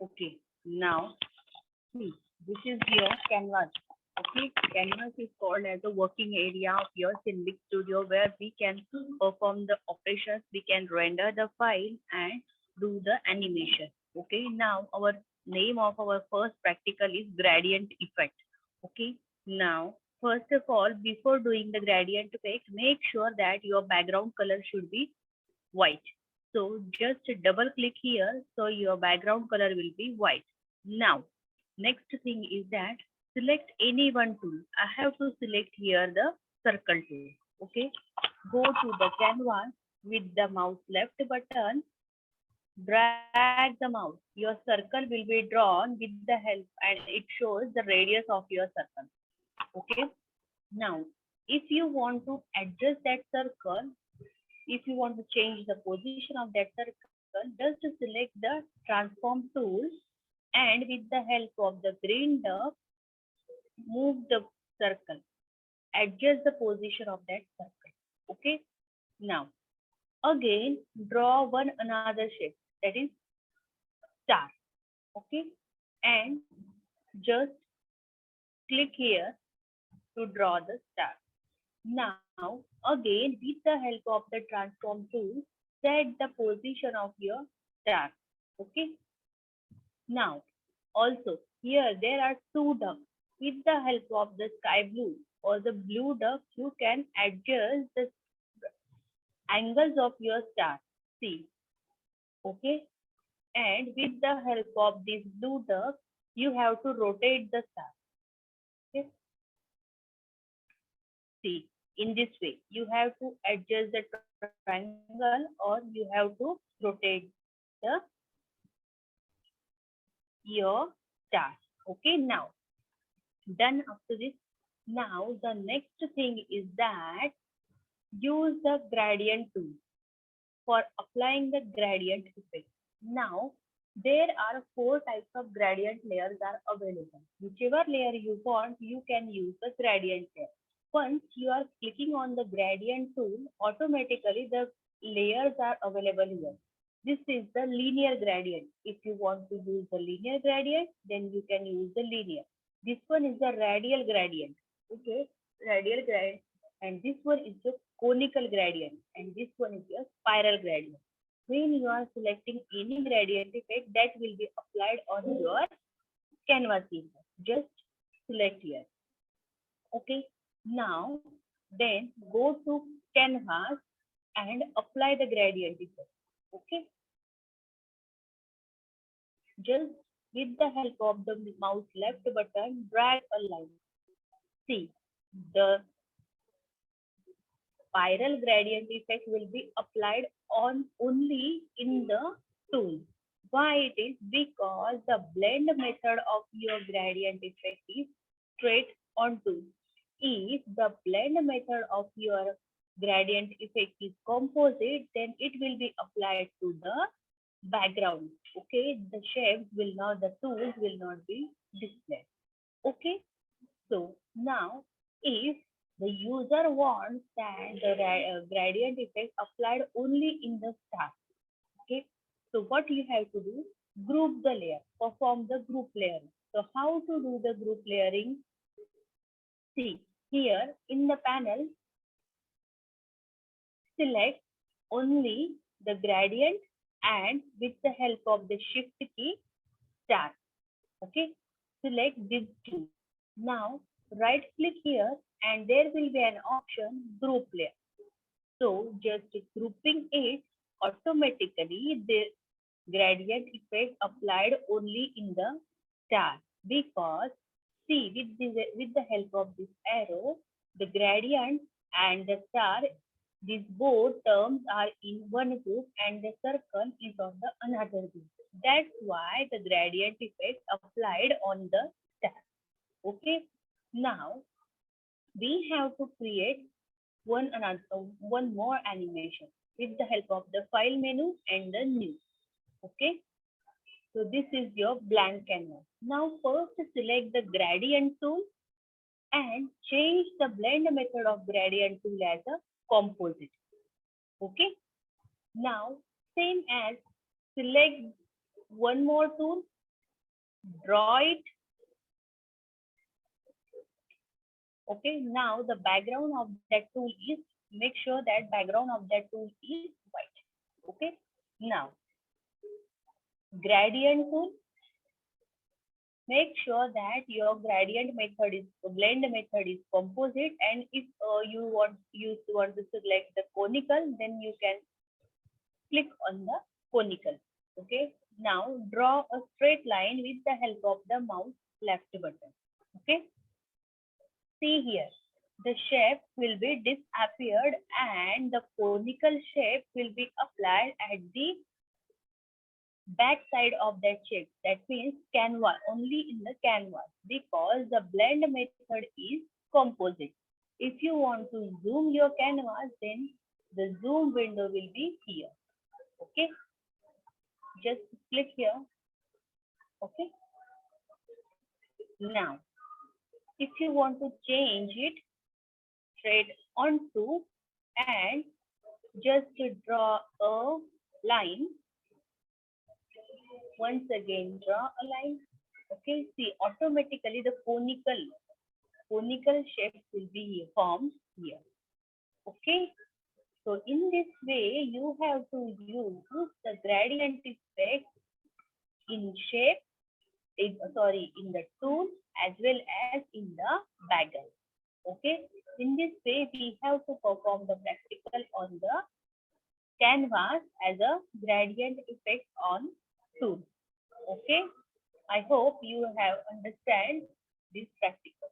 Okay, now see, this is your canvas. Okay, canvas is called as a working area of your Cintiq Studio where we can perform the operations, we can render the file and do the animation. Okay, now our name of our first practical is gradient effect. Okay, now first of all, before doing the gradient effect, make sure that your background color should be white. So just double click here, so your background color will be white. Now, next thing is that select any one tool. I have to select here the circle tool. Okay, go to the canvas with the mouse left button, drag the mouse. Your circle will be drawn with the help and it shows the radius of your circle. Okay, now if you want to adjust that circle, if you want to change the position of that circle, just select the transform tool and with the help of the green dot, move the circle, adjust the position of that circle. Okay, now again draw one another shape, that is star. Okay, and just click here to draw the star. Now again with the help of the transform tool, set the position of your star. Okay, now also here there are two ducks. With the help of the sky blue or the blue duck, you can adjust the angles of your star. See, okay, and with the help of this blue duck, you have to rotate the star. Okay, see, in this way you have to adjust the triangle or you have to rotate the your star. Okay, now done up to this. Now the next thing is that use the gradient tool for applying the gradient effect. Now there are four types of gradient layers are available. Whichever layer you want, you can use the gradient layer. Once you are clicking on the gradient tool, automatically the layers are available here. This is the linear gradient. If you want to use the linear gradient, then you can use the linear. This one is the radial gradient. Okay, radial gradient, and this one is the conical gradient, and this one is your spiral gradient. When you are selecting any gradient effect, that will be applied on your canvas area. Just select here. Okay, now then go to canvas and apply the gradient effect. Okay, just with the help of the mouse left button, drag a line. See, the spiral gradient effect will be applied on only in the tool. Why it is? Because the blend method of your gradient effect is straight on tool. If the blend method of your gradient effect is composite, then it will be applied to the background. Okay, the shapes will not, the tools will not be displayed. Okay, so now if the user wants that the gradient effect applied only in the star, okay, so what you have to do, group the layer, perform the group layering. So how to do the group layering? See, here in the panel, select only the gradient and with the help of the shift key, star. Okay, select these two. Now right click here and there will be an option group layer. So just grouping it, automatically the gradient effect applied only in the star, because see with the help of this arrow, the gradient and the star, these both terms are in one group and the circle is on the another group. That's why the gradient effect applied on the star. Okay, now we have to create one more animation with the help of the file menu and the new. Okay, so this is your blank canvas. Now first select the gradient tool and change the blend method of gradient tool as a composite. Okay, now same as select one more tool draw it. Okay, now the background of that tool is, make sure that background of that tool is white. Okay, now gradient tool, make sure that your gradient method is, blend method is composite, and if you want to select the conical, then you can click on the conical. Okay, now draw a straight line with the help of the mouse left button. Okay, see here, the shape will be disappeared and the conical shape will be applied at the back side of that shape. That means canvas, only in the canvas, because the blend method is composite. If you want to zoom your canvas, then the zoom window will be here. Okay, just click here. Okay, now if you want to change it straight onto and just to draw a line, once again draw a line. Okay, see, automatically the conical shape will be formed here. Okay, so in this way you have to use the gradient effect in shape, in the tool as well as in the background. Okay, in this way we have to perform the practical on the canvas as a gradient effect on tool. Okay, I hope you have understand this practical.